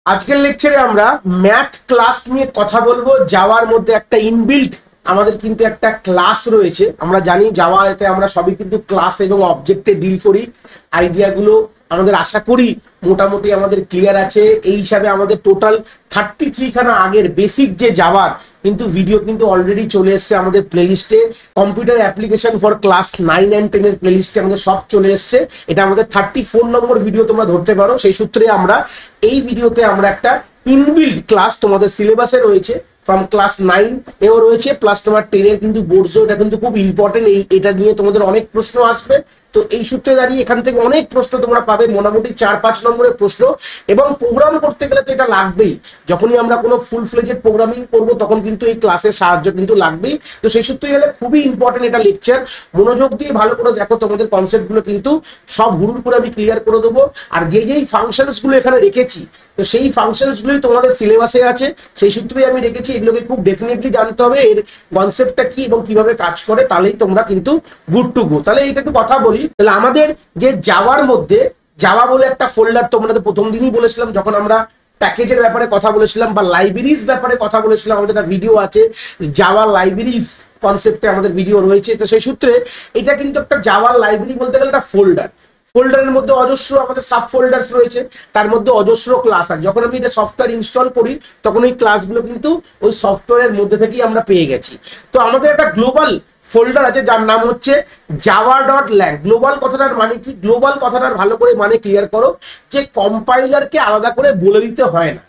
আজকের লেকচারে আমরা ম্যাথ ক্লাস নিয়ে কথা বলবো। জাভার মধ্যে একটা ইনবিল্ট আমাদের কিন্তু একটা ক্লাস রয়েছে। আমরা জানি জাভাতে আমরা সবই কিন্তু ক্লাস এবং অবজেক্টে ডিল করি। আইডিয়াগুলো আমাদের আশা করি মোটামুটি আমাদের ক্লিয়ার আছে। এই হিসাবে আমাদের টোটাল 33 খানা আগের বেসিক যে জাভার কিন্তু ভিডিও কিন্তু অলরেডি চলে এসছে আমাদের প্লেলিস্টে। Computer application for class 9 and 10 এর প্লেলিস্টে আমাদের সব চলে এসছে। এটা আমাদের 34 নম্বর ভিডিও তোমরা ধরতে পারো। সেই সূত্রে আমরা এই ভিডিওতে আমরা একটা ইনবিল্ট ক্লাস তোমাদের সিলেবাসে রয়েছে, ফ্রম ক্লাস 9 এও রয়েছে, প্লাস তোমার 10 এর কিন্তু বোর্ডসও। এটা কিন্তু খুব ইম্পর্টেন্ট, এটা নিয়ে তোমাদের অনেক প্রশ্ন আসবে। তো এই সূত্রে দাঁড়িয়ে এখান থেকে অনেক প্রশ্ন তোমরা পাবে, মোটামুটি 4-5 নম্বরের প্রশ্ন। এবং প্রোগ্রাম করতে গেলে তো এটা লাগবেই। যখনই আমরা কোনো ফুল ফ্লেজেড প্রোগ্রামিং করব তখন কিন্তু এই ক্লাসের সাহায্য কিন্তু লাগবেই। তো সেই সূত্রে গেলে খুবই ইম্পর্টেন্ট এটা লেকচার। মনোযোগ দিয়ে ভালো করে দেখো, তোমাদের কনসেপ্টগুলো কিন্তু সব হুড়ুর করে আমি ক্লিয়ার করে দেবো। আর যেই ফাংশনসগুলো এখানে রেখেছি, তো সেই ফাংশনসগুলোই তোমাদের সিলেবাসে আছে। সেই সূত্রেই আমি রেখেছি। এগুলোকে খুব ডেফিনেটলি জানতে হবে, এর কনসেপ্টটা কি এবং কিভাবে কাজ করে, তাহলেই তোমরা কিন্তু গুড টু গো। তাহলে এইটা একটু কথা বলি। তাহলে আমাদের যে জাভার মধ্যে জাভা বলে একটা ফোল্ডার, তোমাদের প্রথম দিনই বলেছিলাম যখন আমরা প্যাকেজের ব্যাপারে কথা বলেছিলাম বা লাইব্রেরিজ ব্যাপারে কথা বলেছিলাম, আমাদের একটা ভিডিও আছে জাভা লাইব্রেরিজ কনসেপ্টে আমাদের ভিডিও রয়েছে। তো সেই সূত্রে এটা কিন্তু একটা জাভা লাইব্রেরি বলতে গেলে একটা ফোল্ডার। ফোল্ডারের মধ্যে অজস্র আমাদের সাব ফোল্ডার্স রয়েছে, তার মধ্যে অজস্র ক্লাস আছে। যখন আমি এটা সফটওয়্যার ইনস্টল করি তখন ওই ক্লাসগুলো কিন্তু ওই সফটওয়্যারের মধ্যে থেকেই আমরা পেয়ে গেছি। তো আমাদের একটা গ্লোবাল ফোল্ডার আছে যার নাম হচ্ছে java.lang। গ্লোবাল কথাটার মানে কি? গ্লোবাল কথাটার ভালো করে মানে ক্লিয়ার করো যে কম্পাইলারকে আলাদা করে বলে দিতে হয় না।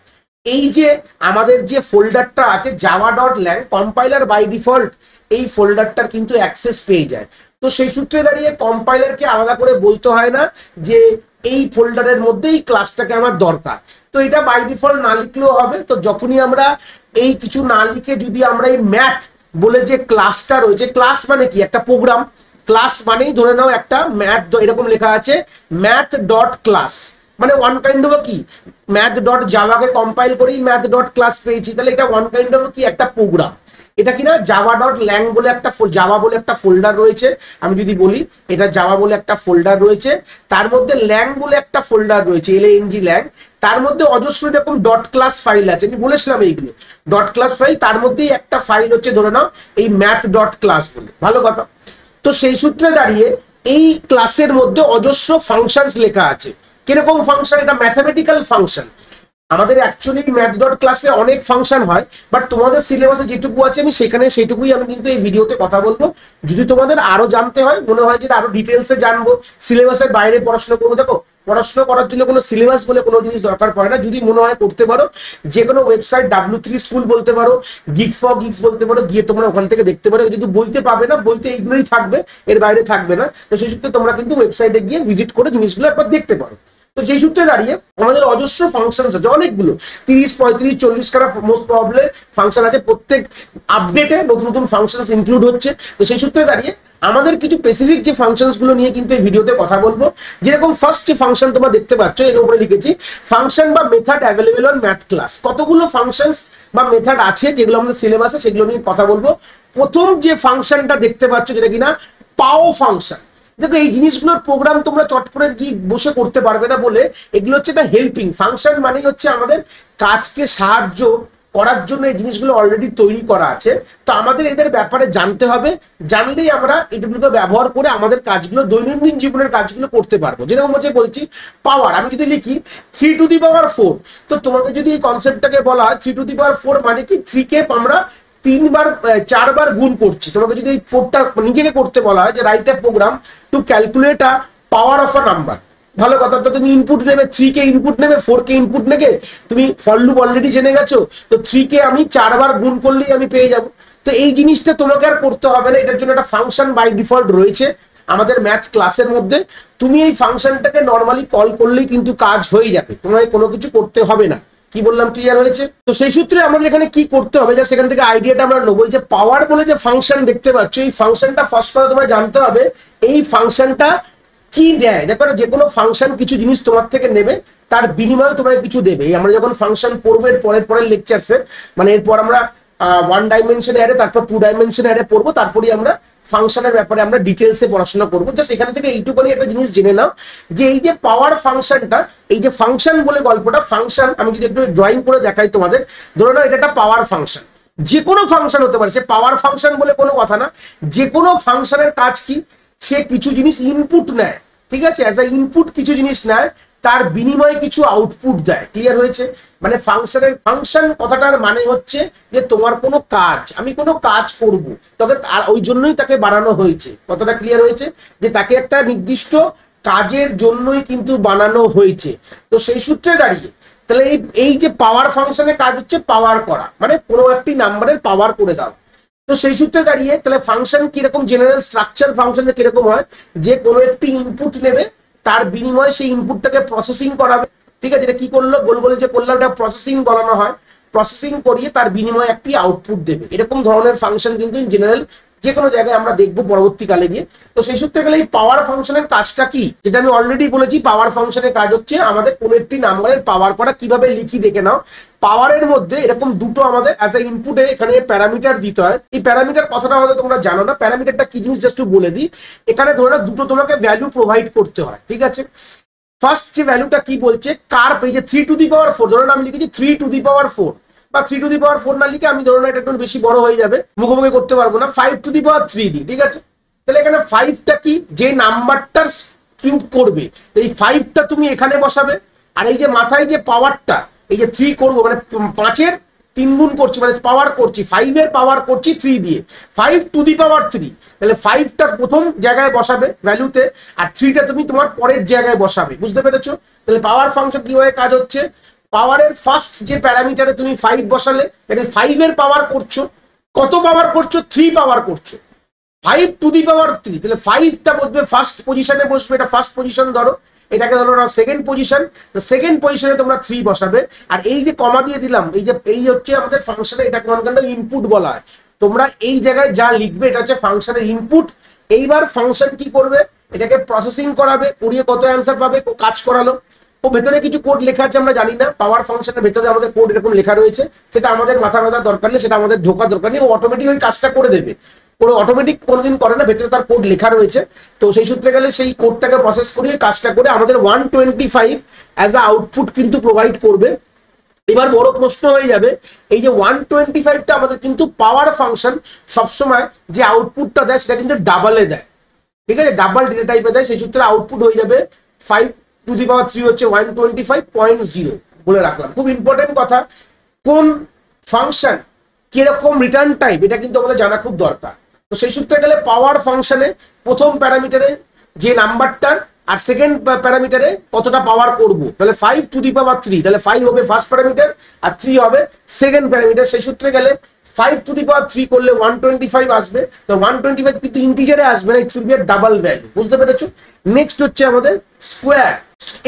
এই যে আমাদের যে ফোল্ডারটা আছে java.lang, কম্পাইলার বাই ডিফল্ট এই ফোল্ডারটার কিন্তু অ্যাক্সেস পেয়ে যায়। তো সেই সূত্রে দাঁড়িয়ে কম্পাইলারকে আলাদা করে বলতে হয় না যে এই ফোল্ডারের মধ্যে এই ক্লাসটাকে আমার দরকার। তো এটা বাই ডিফল্ট না লিখলেও হবে। তো যখনই আমরা এই কিছু না লিখে যদি আমরা এই ম্যাথ বলে যে ক্লাসটা রয়েছে, ক্লাস মানে কি? একটা প্রোগ্রাম। ক্লাস মানেই ধরে নাও একটা ম্যাথ, এরকম লেখা আছে ম্যাথ ডট ক্লাস, মানে ওয়ান কাইন্ড অফ কি ম্যাথ ডট জাভাকে কম্পাইল করেই ম্যাথ ডট ক্লাস পেয়েছি। তাহলে এটা ওয়ান কাইন্ড অফ কি একটা প্রোগ্রাম। এটা কিনা java.lang বলে একটা জাভা বলে একটা ফোল্ডার রয়েছে। আমি যদি বলি এটা জাভা বলে একটা ফোল্ডার রয়েছে, তার মধ্যে ল্যাং বলে একটা ফোল্ডার রয়েছে, lang। তার মধ্যে অজস্র এরকম ডট ক্লাস ফাইল আছে। আমি বলেছিলাম এইগুলো ডট ক্লাস ফাইল, তার মধ্যেই একটা ফাইল হচ্ছে ধরে নাও এই ম্যাথ ডট ক্লাস বলে। ভালো কথা। তো সেই সূত্রে দাঁড়িয়ে এই ক্লাসের মধ্যে অজস্র ফাংশনস লেখা আছে। কিরকম ফাংশন? এটা ম্যাথামেটিক্যাল ফাংশন। আমাদের অ্যাকচুয়ালি ম্যাথ ডট ক্লাসে অনেক ফাংশন হয়, বাট তোমাদের সিলেবাসে যেটুকু আছে আমি সেখানে সেইটুকুই আমি কিন্তু এই ভিডিওতে কথা বলবো। যদি তোমাদের আরো জানতে হয়, মনে হয় যে আরো ডিটেলসে জানবো, সিলেবাসের বাইরে পড়াশোনা করবো, দেখো পড়াশোনা করার জন্য কোনো সিলেবাস বলে কোনো জিনিস দরকার পড়ে না। যদি মনে হয় করতে পারো, যে কোনো ওয়েবসাইট W3 স্কুল বলতে পারো, Geek4Geeks বলতে পারো, গিয়ে তোমরা ওখান থেকে দেখতে পারো। যদি বইতে পাবে না, বইতে এইগুলোই থাকবে, এর বাইরে থাকবে না। তো সেই সূত্রে তোমরা কিন্তু ওয়েবসাইটে গিয়ে ভিজিট করে জিনিসগুলো একবার দেখতে পারো। তো যেই সূত্রে দাঁড়িয়ে আমাদের অজস্র ফাংশন আছে, অনেকগুলো 30, 35, 40 খানা মোস্ট প্রবলেম ফাংশন আছে। প্রত্যেক আপডেটে নতুন নতুন ফাংশন ইনক্লুড হচ্ছে। তো সেই সূত্রে দাঁড়িয়ে আমাদের কিছু স্পেসিফিক যে ফাংশনস গুলো নিয়ে কিন্তু এই ভিডিওতে কথা বলবো। যেরকম ফার্স্ট যে ফাংশন তোমরা দেখতে পাচ্ছ, এর উপরে লিখেছি ফাংশন বা method available on math class. কতগুলো ফাংশনস বা মেথড আছে যেগুলো আমাদের সিলেবাসে, সেগুলো নিয়ে কথা বলবো। প্রথম যে ফাংশনটা দেখতে পাচ্ছ যেটা কিনা পাও ফাংশন। দেখো এই জিনিসগুলোর প্রোগ্রাম তোমরা চট করে কি বসে করতে পারবে না বলে এগুলো হচ্ছে একটা হেল্পিং ফাংশন। মানে হচ্ছে আমাদের কাজকে সাহায্য করার জন্য এই জিনিসগুলো অলরেডি তৈরি করা আছে। তো আমাদের এদের ব্যাপারে জানতে হবে, জানলেই আমরা এগুলোকে ব্যবহার করে আমাদের কাজগুলো, দৈনন্দিন জীবনের কাজগুলো করতে পারবো। যেরকম হচ্ছে বলছি পাওয়ার, আমি যদি লিখি 3 টু দি পাওয়ার 4, তো তোমাকে যদি এই কনসেপ্টটাকে বলা হয় 3 টু দি পাওয়ার 4 মানে কি 3 কে আমরা 4 বার গুণ করছি। তোমাকে যদি এই 4টা নিজেকে করতে বলা হয় যে write a program to calculate a power of a number, ভালো কথা। তো তুমি ইনপুট নেবে, 3 কে ইনপুট নেবে, 4 কে ইনপুট নেবে। তুমি ফর লুপ অলরেডি জেনে গেছো, তো 3 কে আমি 4 বার গুণ করলেই আমি পেয়ে যাব। তো এই জিনিসটা তোমাকে আর করতে হবে না, এটার জন্য একটা ফাংশন বাই ডিফল্ট রয়েছে আমাদের ম্যাথ ক্লাসের মধ্যে। তুমি এই ফাংশনটাকে নর্মালি কল করলেই কিন্তু কাজ হয়ে যাবে, তোমাকে কোনো কিছু করতে হবে না। কি বললাম, ক্লিয়ার হয়েছে? তো সেই সূত্রে আমাদের এখানে কি করতে হবে, যা সেখান থেকে আইডিয়াটা আমরা নেবো। যে পাওয়ার বলে যে ফাংশন দেখতে পাচ্ছ, এই ফাংশনটা ফার্স্ট কথা তোমার জানতে হবে এই ফাংশনটা কি দেয়। দেখো যে কোনো ফাংশন কিছু জিনিস তোমার থেকে নেবে, তার বিনিময়ে তোমাকে কিছু দেবে। আমরা যখন ফাংশন পড়বো এর পরের লেকচারসে, মানে এরপর আমরা 1 ডাইমেনশন অ্যারে, তারপর 2 ডাইমেনশন অ্যারে পড়বো, তারপরে আমরা ফাংশনের ব্যাপারে আমরা ডিটেলসে পড়াশোনা করবো। জাস্ট এখান থেকে এইটুকুনি একটা জিনিস জেনে নাও যে এই যে পাওয়ার ফাংশনটা, এই যে ফাংশন বলে গল্পটা, ফাংশন আমি যদি একটু ড্রয়িং করে দেখাই তোমাদের, ধরে নাও এটা একটা পাওয়ার ফাংশন। যে কোনো ফাংশন হতে পারে, সে পাওয়ার ফাংশন বলে কোনো কথা না। যে কোনো ফাংশনের কাজ কি, সে কিছু জিনিস ইনপুট নেয়, ঠিক আছে, অ্যাজ আ ইনপুট কিছু জিনিস নেয়, তার বিনিময়ে কিছু আউটপুট দেয়। ক্লিয়ার হয়েছে? মানে ফাংশন কথাটার মানে হচ্ছে যে তোমার কোনো কাজ, আমি কোনো কাজ করব, তবে ওই জন্যই তাকে বানানো হয়েছে। কথাটা ক্লিয়ার হয়েছে? যে তাকে একটা নির্দিষ্ট কাজের জন্যই কিন্তু বানানো হয়েছে। তো সেই সূত্রে দাঁড়িয়ে তাহলে এই যে পাওয়ার ফাংশনের কাজ হচ্ছে পাওয়ার করা, মানে কোনো একটি নাম্বারের পাওয়ার করে দাও। তো সেই সূত্রে দাঁড়িয়ে তাহলে ফাংশন কিরকম, জেনারেল স্ট্রাকচার ফাংশনের কিরকম হয়, যে কোনো একটি ইনপুট নেবে, তার বিনিময়ে সেই ইনপুটটাকে প্রসেসিং করাবে। ঠিক আছে, এটা কি করলো, গোল যে করলাম, এটা প্রসেসিং বলানো হয়। প্রসেসিং করিয়ে তার বিনিময়ে একটি আউটপুট দেবে। এরকম ধরনের ফাংশন কিন্তু ইন জেনারেল যে কোনো জায়গায় আমরা দেখবো পরবর্তীকালে গিয়ে। তো সেই সূত্রে গেলে এই পাওয়ার ফাংশনের কাজটা কি, যেটা আমি অলরেডি বলেছি, পাওয়ার ফাংশনের কাজ হচ্ছে আমাদের কোনো একটি নাম্বারের পাওয়ার করা। কিভাবে লিখি দেখে নাও। পাওয়ারের মধ্যে এরকম দুটো আমাদের অ্যাজ এ ইনপুটে এখানে প্যারামিটার দিতে হয়। এই প্যারামিটার কথাটা হয়তো তোমরা জানো না, প্যারামিটারটা কি জিনিস জাস্ট বলে দিই। এখানে ধরে নাও দুটো তোমাকে ভ্যালু প্রোভাইড করতে হয়, ঠিক আছে। ফার্স্ট যে ভ্যালুটা কি বলছে, কার পেজে 3 টু দি পাওয়ার 4, ধরুন আমি লিখেছি 3 টু দি পাওয়ার 4, বা 3 টু দি পাওয়ার 4 না লিখে আমি ধরুন এটা একটু বেশি বড় হয়ে যাবে, মুখোমুখি করতে পারবো না, 5 টু দি পাওয়ার 3 দিই, ঠিক আছে। তাহলে এখানে 5টা কি, যে নাম্বারটার কিউব করবে, এই 5টা তুমি এখানে বসাবে। আর এই যে মাথায় যে পাওয়ারটা, এই যে 3 করবো, মানে 5-এর 3 গুণ করছি, মানে পাওয়ার করছি, 5-এর পাওয়ার করছি 3 দিয়ে, 5 টু দি পাওয়ার 3। তাহলে 5টা প্রথম জায়গায় বসাবে ভ্যালুতে, আর 3টা তুমি তোমার পরের জায়গায় বসাবে। বুঝতে পেরেছো? তাহলে পাওয়ার ফাংশন কিভাবে কাজ হচ্ছে, পাওয়ারের ফার্স্ট যে প্যারামিটারে তুমি 5 বসালে, মানে 5-এর পাওয়ার করছো, কত পাওয়ার করছো, 3 পাওয়ার করছো, 5 টু দি পাওয়ার 3। তাহলে 5টা বসবে ফার্স্ট পজিশনে, বসবে, এটা ফার্স্ট পজিশন ধরো, এটাকে ধরো না সেকেন্ড পজিশন। সেকেন্ড পজিশনে তোমরা 3 বসাবে। আর এই যে কমা দিয়ে দিলাম, এই হচ্ছে আমাদের ফাংশনে, এটা কোনখানে ইনপুট বলা হয়। তোমরা এই জায়গায় যা লিখবে এটা হচ্ছে ফাংশনের ইনপুট। এইবার ফাংশন কি করবে, এটাকে প্রসেসিং করাবে, করিয়ে কত অ্যান্সার পাবে, কাজ করালো। ও ভেতরে কিছু কোড লেখা আছে আমরা জানি না, পাওয়ার ফাংশনের ভেতরে আমাদের কোড এরকম লেখা রয়েছে, সেটা আমাদের মাথা ব্যথার দরকার নেই, সেটা আমাদের ঢোকার দরকার নেই, ও অটোমেটিক ওই কাজটা করে দেবে। কোনো অটোমেটিক কোনদিন করে না, ভেতরে তার কোড লেখা রয়েছে। তো সেই সূত্রে গেলে সেই কোডটাকে প্রসেস করিয়ে কাজটা করে আমাদের 125 অ্যাজ আ আউটপুট কিন্তু প্রোভাইড করবে। এবার বড় প্রশ্ন হয়ে যাবে, এই যে 125টা আমাদের কিন্তু পাওয়ার ফাংশন সবসময় যে আউটপুটটা দেয় সেটা কিন্তু ডাবলে দেয়, ঠিক আছে, ডাবল ডেটা টাইপে দেয়। সেই সূত্রে আউটপুট হয়ে যাবে 5 টু দি পাওয়ার 3 হচ্ছে 125.0। বলে রাখলাম, খুব ইম্পর্টেন্ট কথা, কোন ফাংশন কিরকম রিটার্ন টাইপ, এটা কিন্তু আমাদের জানা খুব দরকার। তো সেই সূত্রে গেলে পাওয়ার ফাংশনে প্রথম প্যারামিটারে যে নাম্বারটার, আর সেকেন্ড প্যারামিটারে কতটা পাওয়ার করব, তাহলে 5 টু দি পাওয়ার 3, তাহলে 5 হবে ফার্স্ট প্যারামিটার আর 3 হবে সেকেন্ড প্যারামিটার। সেই সূত্রে গেলে 5 টু দি পাওয়ার 3 করলে 125 আসবে। তো 125 কিন্তু ইন্টিজারে আসবে না, it will be a double value. বুঝতে পেরেছো? নেক্সট হচ্ছে আমাদের স্কোয়ার,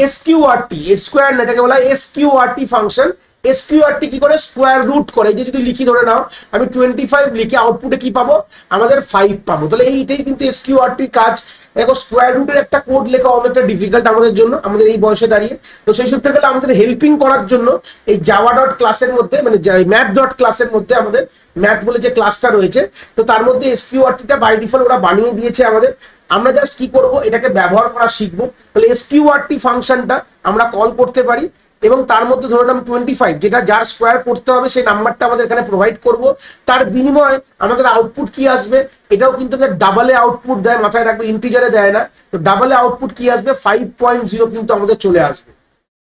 এসকিউআরটি, স্কোয়ার না, এটাকে বলা হয় এসকিউআরটি ফাংশন। এসকিউআরটি কি করে, স্কোয়ার রুট করে। এই যে যদি লিখি, ধরে নাও আমি 25 লিখে আউটপুটে কি পাবো, আমাদের 5 পাবো। তাহলে এইটাই কিন্তু এসকিউআরটির কাজ। দেখো স্কোয়ার রুটের একটা কোড লেখা অনেকটা ডিফিকাল্ট আমাদের জন্য, আমাদের এই বয়সে দাঁড়িয়ে। তো সেই সূত্রে গেলে আমাদের হেল্পিং করার জন্য এই জাভা ডট ক্লাসের মধ্যে, মানে ম্যাথ ডট ক্লাসের মধ্যে আমাদের ম্যাথ বলে যে ক্লাসটা রয়েছে, তো তার মধ্যে এসকিউআরটিটা বাই ডিফল্ট ওরা বানিয়ে দিয়েছে আমাদের। আমরা জাস্ট কি করব, এটাকে ব্যবহার করা শিখবো। তাহলে এসকিউআরটি ফাংশনটা আমরা কল করতে পারি, এবং তার মধ্যে ধরুন আমি 25, যেটা যার স্কোয়ার করতে হবে সেই নাম্বারটা আমাদের এখানে প্রোভাইড করব। তার বিনিময়ে আমাদের আউটপুট কি আসবে, এটাও কিন্তু ডাবলে আউটপুট দেয়, মাথায় রাখবে, ইন্টিজারে দেয় না। তো ডাবলে আউটপুট কি আসবে, 5.0 কিন্তু আমাদের চলে আসবে।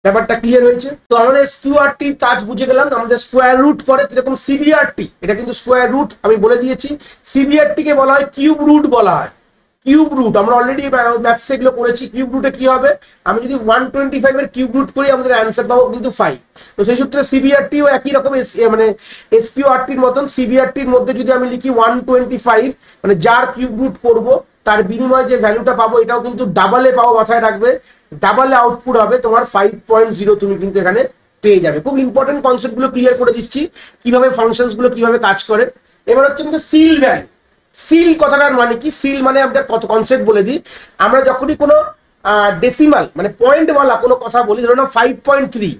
ব্যাপারটা ক্লিয়ার হয়েছে? তো আমাদের স্কিউআরটির কাজ বুঝে গেলাম, আমাদের স্কোয়ার রুট করে, এরকম সিবিআরটি, এটা কিন্তু স্কোয়ার রুট আমি বলে দিয়েছি। সিবিআরটিকে বলা হয় কিউব রুট বলা হয়। কিউব রুট আমরা অলরেডি ম্যাথস এগুলো করেছি। কিউব রুটে কি হবে, আমি যদি 125 এর কিউব রুট করি আমাদের অ্যান্সার পাবো কিন্তু 5। তো সেই সূত্রে সিবিআরটিও একই রকম, মানে এসকিউআরটির মতন। সিবিআরটির মধ্যে যদি আমি লিখি 125, মানে যার কিউব রুট করব তার বিনিময়ে যে ভ্যালুটা পাবো এটাও কিন্তু ডাবলে পাবো, মাথায় রাখবে, ডাবলে আউটপুট হবে তোমার 5.0, তুমি কিন্তু এখানে পেয়ে যাবে। খুব ইম্পর্টেন্ট কনসেপ্ট গুলো ক্লিয়ার করে দিচ্ছি, কিভাবে ফাংশনস গুলো কিভাবে কাজ করে। এবার হচ্ছে আমাদের সিল ভ্যালু। সিল কথাটার মানে কি, সিল মানে আমরা কত কনসেপ্ট বলে দিই। আমরা যখনই কোনো ডেসিমাল মানে পয়েন্টওয়ালা কোনো কথা বলি, ধরুন 5.3,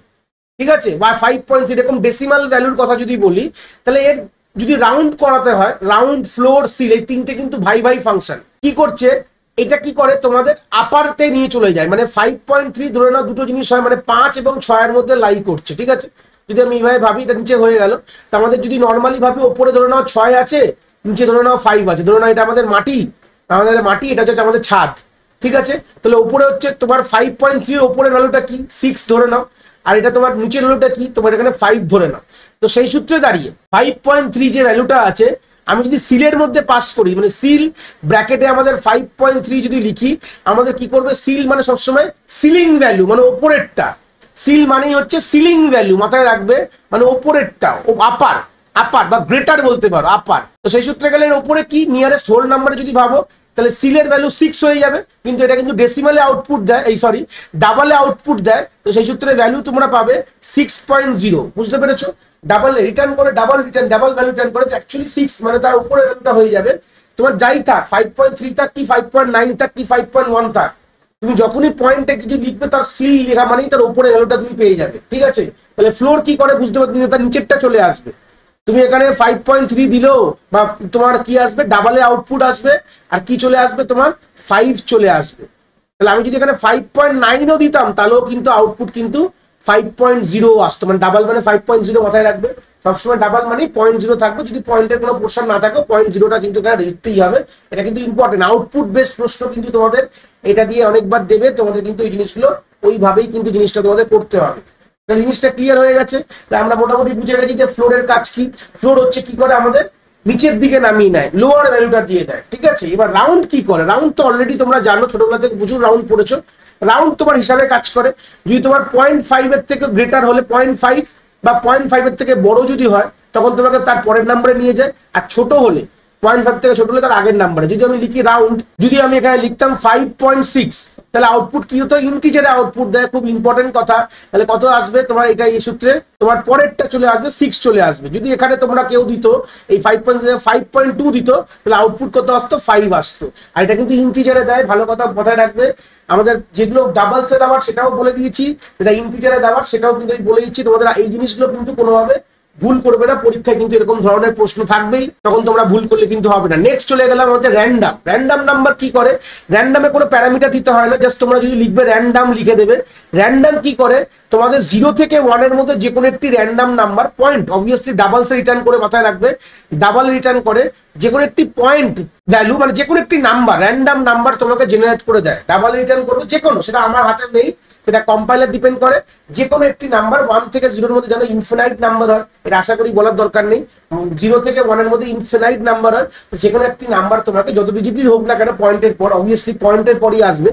ঠিক আছে, বা 5.3 এরকম ডেসিমাল ভ্যালুর কথা যদি বলি, তাহলে এর যদি রাউন্ড করাতে হয়, রাউন্ড, ফ্লোর, সিল, এই তিনটে কিন্তু ভাই ভাই ফাংশন। কি করছে এটা, কি করে তোমাদের আপারতে নিয়ে চলে যায়, মানে 5.3 ধরে নাও দুটো জিনিস হয়, মানে 5 এবং 6 মধ্যে লাই করছে, ঠিক আছে। যদি আমি এইভাবে ভাবি এটা নিচে হয়ে গেল, তা আমাদের যদি নর্মালি ভাবি ওপরে ধরে নাও 6 আছে, নিচে ধরে নাও 5 আছে, ধরে নাও এটা আমাদের মাটি, এটা হচ্ছে আমাদের ছাদ, ঠিক আছে। তাহলে উপরে হচ্ছে তোমার 5.3 এর উপরের ভ্যালুটা কি 6 ধরে নাও, আর এটা তোমার নিচের ভ্যালুটা কি তোমার এখানে 5 ধরে নাও। তো সেই সূত্রে দাঁড়িয়ে 5.3 যে ভ্যালুটা আছে, আমি যদি সিলের মধ্যে পাস করি, মানে সিল ব্র্যাকেটে আমাদের 5.3 যদি লিখি, আমাদের কি করবে, সিল মানে সবসময় সিলিং ভ্যালু, মানে ওপরেরটা। সিল মানেই হচ্ছে সিলিং ভ্যালু, মাথায় রাখবে, মানে ওপরেরটা, ও আপার, আপার বা গ্রেটার বলতে পারো, আপার। তো সেই সূত্রে গেলে এর ওপরে কি নিয়ারেস্ট হোল নাম্বারে যদি ভাবো, তাহলে সিলের ভ্যালু 6 হয়ে যাবে, কিন্তু এটা কিন্তু ডেসিমালে আউটপুট দেয়, এই সরি ডাবলে আউটপুট দেয়। তো সেই সূত্রে ভ্যালু তোমরা পাবে 6.0, বুঝতে পেরেছো। ডাবল রিটার্ন করে, ডাবল ভ্যালু রিটার্ন করে, অ্যাকচুয়ালি 6 মানে তার উপরে ভ্যালুটা হয়ে যাবে তোমার, যাই থাক 5.3 থাক কি 5.9 থাক কি 5.1 থাক, তুমি যখনই পয়েন্টে কিছু লিখবে তার সিল লেখা মানেই তার উপরে ভ্যালুটা তুমি পেয়ে যাবে, ঠিক আছে। তাহলে ফ্লোর কি করে বুঝতে পারছি, তার নিচেরটা চলে আসবে। তুমি এখানে 5.3 দিলেও বা তোমার কি আসবে, ডাবলে আউটপুট আসবে, আর কি চলে আসবে তোমার 5 চলে আসবে। তাহলে আমি যদি এখানে 5.9ও দিতাম, তাহলেও কিন্তু আউটপুট কিন্তু 5.0 আসতো, মানে ডাবল মানে 5.0 মাথায় রাখবে, সবসময় ডাবল মানে 0.0 থাকবে, যদি পয়েন্টের কোনো পোর্শন না থাকে 0.0টা কিন্তু এখানে লিখতেই হবে। এটা কিন্তু ইম্পর্টেন্ট, আউটপুট বেস প্রশ্ন কিন্তু তোমাদের এটা দিয়ে অনেকবার দেবে, তোমাদের কিন্তু এই জিনিসগুলো ওইভাবেই কিন্তু জিনিসটা তোমাদের করতে হবে। জিনিসটা ক্লিয়ার হয়ে গেছে। আমরা মোটামুটি বুঝে গেছি যে ফ্লোরের কাজ কি। ফ্লোর হচ্ছে কি করে আমাদের নিচের দিকে নামিয়ে নেয়, লোয়ার ভ্যালুটা দিয়ে দেয়, ঠিক আছে। এবার রাউন্ড কি করে, রাউন্ড তো অলরেডি তোমরা জানো, ছোটবেলা থেকে প্রচুর রাউন্ড পড়েছো। রাউন্ড তোমার হিসাবে কাজ করে, যদি তোমার 0.5 এর থেকে গ্রেটার হলে 0.5 বা 0.5 এর থেকে বড় যদি হয়, তখন তোমাকে তার পরের নাম্বারে নিয়ে যায়, আর ছোট হলে 0.5 থেকে ছোট হলে তার আগের নাম্বারে। যদি আমি লিখি রাউন্ড, যদি আমি এখানে লিখতাম 5.6, তাহলে আউটপুট কি হতো, ইন্টিজারে আউটপুট দেয়, খুব ইম্পর্টেন্ট কথা। তাহলে কত আসবে তোমার, এটা এই সূত্রে তোমার পরেরটা চলে আসবে 6 চলে আসবে। যদি এখানে তোমরা কেউ দিত এই 5.2 দিত, তাহলে আউটপুট কত আসতো, 5 আসতো। আর এটা কিন্তু ইন্টিজারে দেয়, ভালো কথা মাথায় রাখবে। আমাদের যেগুলো ডাবলসে দেওয়ার সেটাও বলে দিয়েছি, যেটা ইন্টিজারে দেওয়ার সেটাও কিন্তু বলে দিচ্ছি। তোমাদের এই জিনিসগুলো কিন্তু কোনোভাবে ভুল করবে না, পরীক্ষায় কিন্তু এরকম ধরনের প্রশ্ন থাকবেই, তখন তোমরা ভুল করলে কিন্তু হবে না। নেক্সট চলে গেলাম হচ্ছে র্যান্ডাম। র্যান্ডাম নাম্বার কি করে, র্যান্ডামে কোনো প্যারামিটার দিতে হয় না, জাস্ট তোমরা যদি লিখবে র্যান্ডাম লিখে দেবে। র্যান্ডাম কি করে, তোমাদের 0 থেকে 1 এর মধ্যে যে কোনো একটি র্যান্ডাম নাম্বার, পয়েন্ট অবভিয়াসলি ডাবলসে রিটার্ন করে, মাথায় রাখবে ডাবল রিটার্ন করে, যে কোনো একটি পয়েন্ট ভ্যালু মানে যে কোনো একটি নাম্বার, র্যান্ডাম নাম্বার তোমাকে জেনারেট করে দেয়। ডাবল রিটার্ন করবে যে কোনো, সেটা আমার হাতে নেই, সেটা কম্পাইলার ডিপেন্ড করে। যে কোনো একটি নাম্বার 1 থেকে 0 এর মধ্যে যেন ইনফিনাইট নাম্বার হয়, এটা আশা করি বলার দরকার নেই। 0 থেকে 1 এর মধ্যে ইনফিনাইট নাম্বার হয়, তো যে কোনো একটি নাম্বার তোমাকে যত ডিজিটই হোক না কেন, পয়েন্টের পর অবভিয়াসলি পয়েন্টের পরই আসবে,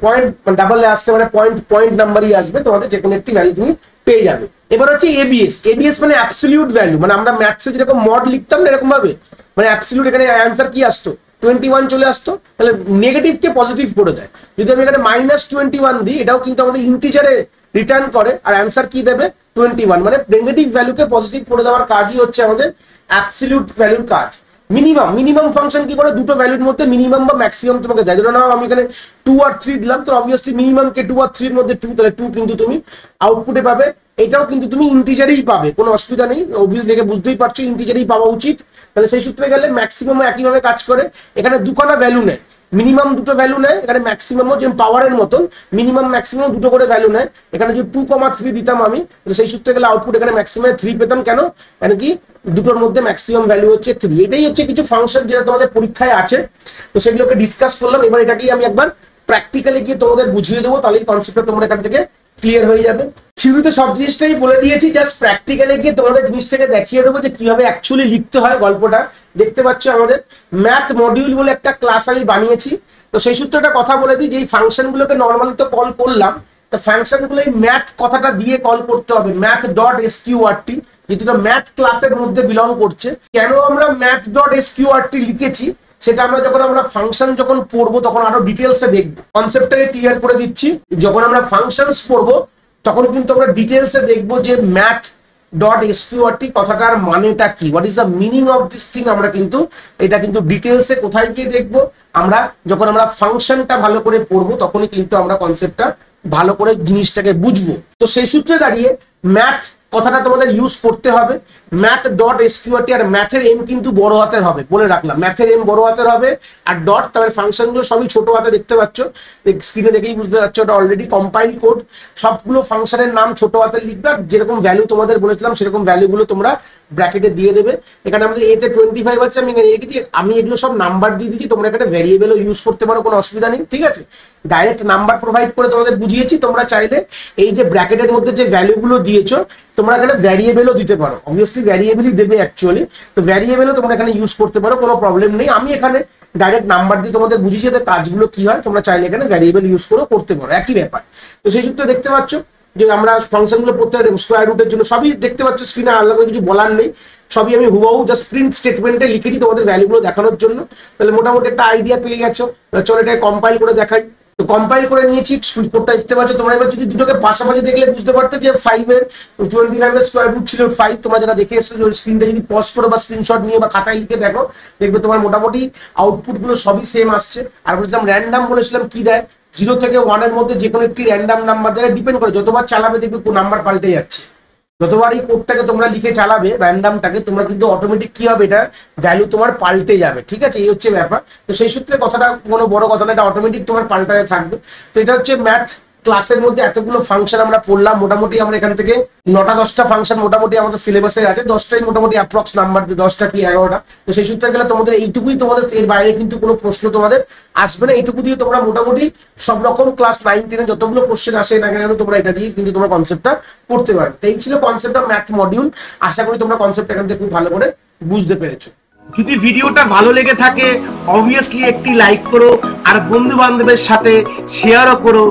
পয়েন্ট ডাবলে আসছে মানে পয়েন্ট নাম্বারই আসবে, তোমাদের যে কোনো একটি ভ্যালু তুমি পেয়ে যাবে। এবার হচ্ছে এবিএস। এবিএস মানে অ্যাবসলিউট ভ্যালু, মানে আমরা ম্যাথসে যেরকম মড লিখতাম না এরকম ভাবে, মানে অ্যাবসলিউট, এখানে অ্যান্সার কি আসতো 21 চলে আসতো, তাহলে নেগেটিভকে পজিটিভ করে দেয়। যদি আমি এখানে -21 দিই, এটাও কিন্তু আমাদের ইন্টিজারে রিটার্ন করে, আর অ্যান্সার কি দেবে 21, মানে নেগেটিভ ভ্যালুকে পজিটিভ করে দেওয়ার কাজই হচ্ছে আমাদের অ্যাবসলিউট ভ্যালুর কাজ। মিনিমাম ফাংশন কি করে, দুটো ভ্যালুর মধ্যে মিনিমাম বা ম্যাক্সিমাম তোমাকে দেয়। ধরো না আমি এখানে 2 আর 3 দিলাম, তো অবভিয়াসলি মিনিমামকে 2 আর 3 এর মধ্যে 2, তাহলে 2 কিন্তু তুমি আউটপুটে পাবে। এটাও কিন্তু তুমি ইন্টিজারেই পাবে, কোনো অসুবিধা নেই, অবভিয়াসলি দেখে বুঝতেই পারছো ইন্টিজারেই পাওয়া উচিত। তাহলে সেই সূত্রে গেলে ম্যাক্সিমামও একইভাবে কাজ করে, এখানে দুখানা ভ্যালু নেয়, মিনিমাম দুটো ভ্যালু নেয়, এখানে ম্যাক্সিমামও যে পাওয়ারের মতন মিনিমাম ম্যাক্সিমাম দুটো করে ভ্যালু নেয়। এখানে যদি 2,3 দিতাম আমি, সেই সূত্রে গেলে আউটপুট এখানে ম্যাক্সিমাম 3 পেতাম। কেন কি দুটোর মধ্যে ম্যাক্সিমাম ভ্যালু হচ্ছে 3। এটাই হচ্ছে কিছু ফাংশন যেটা তোমাদের পরীক্ষায় আছে, তো সেগুলোকে ডিসকাস করলাম। এবার এটাকেই আমি একবার প্র্যাকটিক্যালি গিয়ে তোমাদের বুঝিয়ে দেবো, তাহলে এই কনসেপ্টটা তোমরা এখান থেকে ক্লিয়ার হয়ে যাবে। থিওরিতে সব জিনিসটাই বলে দিয়েছি, জাস্ট প্র্যাকটিক্যালি গিয়ে তোমাদের জিনিসটাকে দেখিয়ে দেবো যে কিভাবে অ্যাকচুয়ালি লিখতে হয় গল্পটা। দেখতে পাচ্ছ আমাদের ম্যাথ মডিউল বলে একটা ক্লাস আমি বানিয়েছি, তো সেই সূত্রটা কথা বলে দিই যে এই ফাংশনগুলোকে নর্মালি তো কল করলাম, তো ফাংশনগুলো এই ম্যাথ কথাটা দিয়ে কল করতে হবে, math.sqrt, যেটা ম্যাথ ক্লাসের মধ্যে বিলং করছে। কেন আমরা math.sqrt লিখেছি সেটা আমরা যখন ফাংশন যখন পড়বো তখন আরো ডিটেলসে দেখবো, কনসেপ্টটাকে ক্লিয়ার করে দিচ্ছি। যখন আমরা ফাংশনস পড়বো তখন কিন্তু আমরা ডিটেলসে দেখবো যে math.sqrt কথাটার মানেটা কি, what is the meaning of this thing. আমরা কিন্তু এটা কিন্তু ডিটেলসে কোথায় গিয়ে দেখবো, আমরা যখন আমরা ফাংশনটা ভালো করে পড়বো তখনই কিন্তু আমরা কনসেপ্টটা ভালো করে জিনিসটাকে বুঝবো। তো সেই সূত্রে দাঁড়িয়ে ম্যাথ কথাটা তোমাদের ইউজ করতে হবে। ম্যাথ ডট এসকিউআরটি, আর ম্যাথের এম কিন্তু বড় হাতের হবে, বলে রাখলাম ম্যাথের এম বড় হাতের হবে, আর ডট তারপরে ফাংশনগুলো সবই ছোট হাতে দেখতে পাচ্ছ, স্ক্রিনে দেখেই বুঝতে পারছো ওটা অলরেডি কম্পাইল কোড। সবগুলো ফাংশনের নাম ছোট হাতে লিখবে, আর যেরকম ভ্যালু তোমাদের বলেছিলাম সেরকম ভ্যালুগুলো তোমরা ব্র্যাকেটে দিয়ে দেবে। এখানে আমাদের এতে 25 আছে, আমি এখানে রেখেছি, আমি এগুলো সব নাম্বার দিয়ে দিচ্ছি, তোমরা এখানে ভ্যারিয়েবলও ইউজ করতে পারো, কোনো অসুবিধা নেই, ঠিক আছে। ডাইরেক্ট নাম্বার প্রোভাইড করে তোমাদের বুঝিয়েছি, তোমরা চাইলে এই যে ব্র্যাকেটের মধ্যে যে ভ্যালুগুলো দিয়েছো তোমরা এখানে ভ্যারিয়েবলও দিতে পারো, অবভিয়াসলি ভ্যারিয়েবলই দেবে অ্যাকচুয়ালি, তো ভ্যারিয়েবলও তোমরা এখানে ইউজ করতে পারো, কোনো প্রবলেম নেই। আমি এখানে ডাইরেক্ট নাম্বার দিয়ে তোমাদের বুঝিয়েছি যে কাজগুলো কি হয়, তোমরা চাইলে এখানে ভ্যারিয়েবল ইউজ করেও করতে পারো, একই ব্যাপার। তো সেই সূত্রে দেখতে পাচ্ছ যে আমরা ফাংশনগুলো প্রত্যেক স্কোয়ার রুটের জন্য সবই দেখতে পাচ্ছ স্ক্রিনে, আলাদা কিছু বলার নেই, সবই আমি হুবহু জাস্ট প্রিন্ট স্টেটমেন্টে লিখেছি তোমাদের ভ্যালুগুলো দেখানোর জন্য। তাহলে মোটামুটি একটা আইডিয়া পেয়ে গেছো। চলো এটা কম্পাইল করে দেখাই। তো কম্পাইল করে নিয়েছি, কোডটা দেখতে পাচ্ছ তোমরা। এবার যদি দুটোকে পাশাপাশি দেখলে বুঝতে পারতে যে 25 স্কোয়ার রুট ছিল 5, তোমরা যারা দেখে এসছো স্ক্রিনটা যদি পজ করে বা স্ক্রিনশট নিয়ে বা খাতায় লিখে দেখো, দেখবে তোমার মোটামুটি আউটপুট গুলো সবই সেম আসছে। আর বলেছিলাম র্যান্ডাম, বলেছিলাম কি দেয় 0 থেকে 1 এর মধ্যে যে কোনো একটি র্যান্ডাম নাম্বার দ্বারা ডিপেন্ড করে, যতবার চালাবে দেখবে কোন নাম্বার পাল্টে যাচ্ছে। যতবার এই কোডটাকে তোমরা লিখে চালাবে র্যান্ডামটাকে, তোমরা কিন্তু অটোমেটিক কি হবে, এটা ভ্যালু তোমার পাল্টে যাবে, ঠিক আছে, এই হচ্ছে ব্যাপার। তো সেই সূত্রে কথাটা কোনো বড় কথা না, এটা অটোমেটিক তোমার পাল্টাতে থাকবে। তো এটা হচ্ছে ম্যাথ ক্লাসের মধ্যে এতগুলো ফাংশন আমরা পড়লাম। মোটামুটি আমরা এখান থেকে 9টা-10টা ফাংশন মোটামুটি আমাদের সিলেবাসে আছে, 10টাই মোটামুটি অ্যাপ্রক্স নাম্বার, 10টা কি 11টা। তো সেই সূত্রে গেলে তোমাদের এইটুকুই, তোমাদের এর বাইরে কিন্তু কোনো প্রশ্ন তোমাদের আসবে না। এইটুকু দিয়ে তোমরা মোটামুটি সব রকম ক্লাস 9-10 যতগুলো কোশ্চেন আসে না কেন তোমরা এটা দিয়ে কিন্তু তোমরা কনসেপ্টটা পড়তে পারবে। তো এই ছিল কনসেপ্ট অফ ম্যাথ মডিউল। আশা করি তোমরা কনসেপ্ট এখান থেকে খুব ভালো করে বুঝতে পেরেছো। যদি ভিডিওটা ভালো লেগে থাকে অবভিয়াসলি একটি লাইক করো, আর বন্ধু বান্ধবের সাথে শেয়ারও করো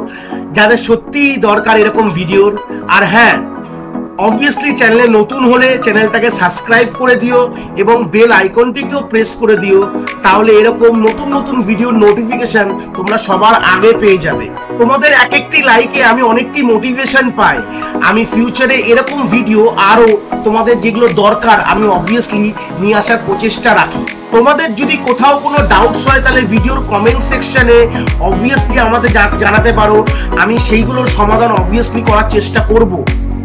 যাদের সত্যিই দরকার এরকম ভিডিওর। আর হ্যাঁ, অবভিয়াসলি চ্যানেলে নতুন হলে চ্যানেলটাকে সাবস্ক্রাইব করে দিও এবং বেল আইকনটিকেও প্রেস করে দিও, তাহলে এরকম নতুন নতুন ভিডিওর নোটিফিকেশন তোমরা সবার আগে পেয়ে যাবে। তোমাদের এক একটি লাইকে আমি অনেকটি মোটিভেশন পাই, আমি ফিউচারে এরকম ভিডিও আরো তোমাদের যেগুলো দরকার আমি অবভিয়াসলি নিয়ে আসার প্রচেষ্টা রাখি। তোমাদের যদি কোথাও কোনো ডাউটস হয় তাহলে ভিডিওর কমেন্ট সেকশনে অবভিয়াসলি আমাদের জানাতে পারো, আমি সেইগুলোর সমাধান অবভিয়াসলি করার চেষ্টা করব।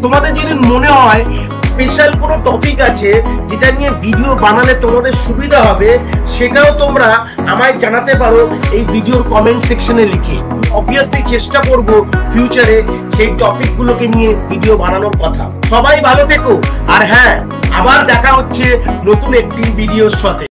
তোমাদের যদি মনে হয় স্পেশাল কোনো টপিক আছে যেটা নিয়ে ভিডিও বানালে তোমাদের সুবিধা হবে, সেটাও তোমরা আমায় জানাতে পারো এই ভিডিওর কমেন্ট সেকশনে লিখে। অবভিয়াসলি চেষ্টা করব ফিউচারে সেই টপিকগুলোকে নিয়ে ভিডিও বানানোর কথা। সবাই ভালো থেকো, আর হ্যাঁ, আবার দেখা হচ্ছে নতুন একটি ভিডিওর সাথে।